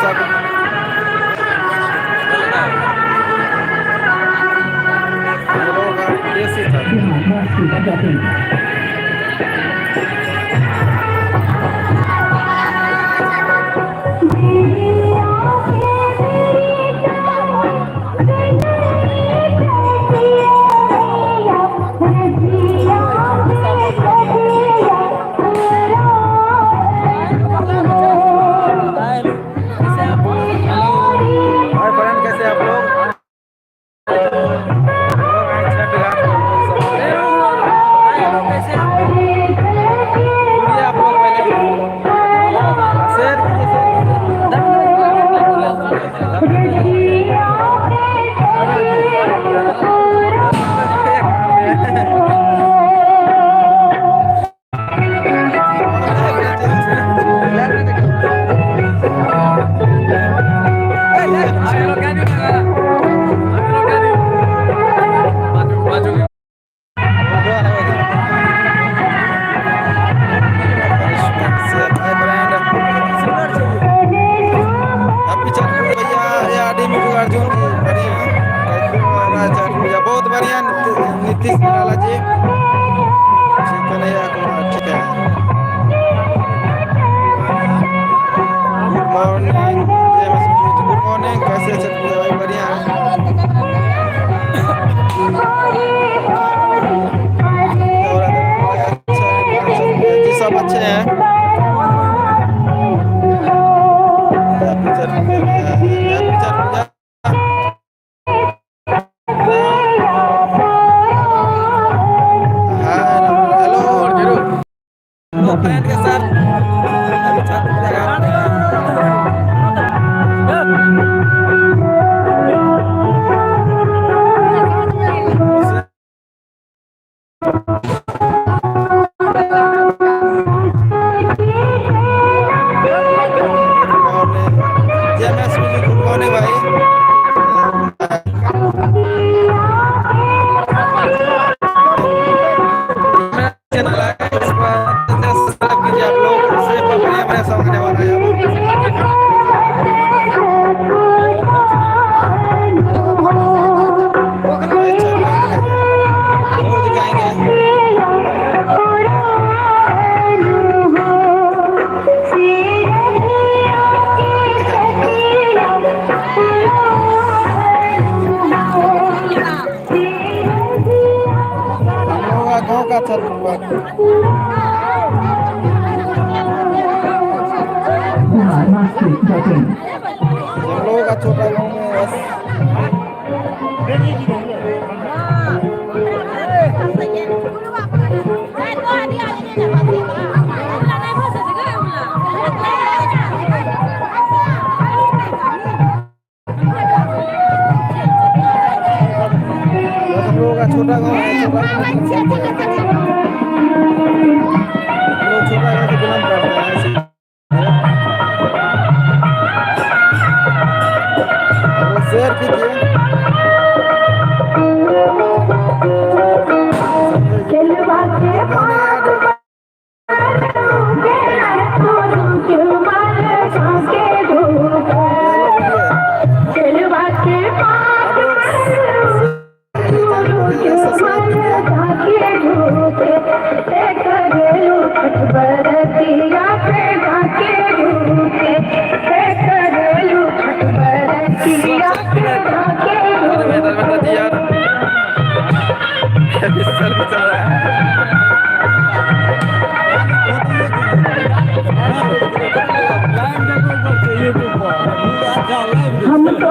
सब लोग देसी था। हाय फ्रेंड, कैसे आप लोग? आप लोग पहले शेयर अर्जुन जी बढ़िया, बहुत बढ़िया नीतीश निराला जी, कन्हैया कुमार, ठीक है। गुड मॉर्निंग, गुड मॉर्निंग, कैसे चल भाई? बढ़िया जी, सब अच्छे हैं। फ्रेंड के साथ गुड मॉर्निंग भाई। गाँव का छत हुआ हम लोगों का छोटा गाँव में बस हम लोगों का छोटा गाँव है। छोटा गाँव से बिलोंग करते हैं। शेयर कीजिए। हम तो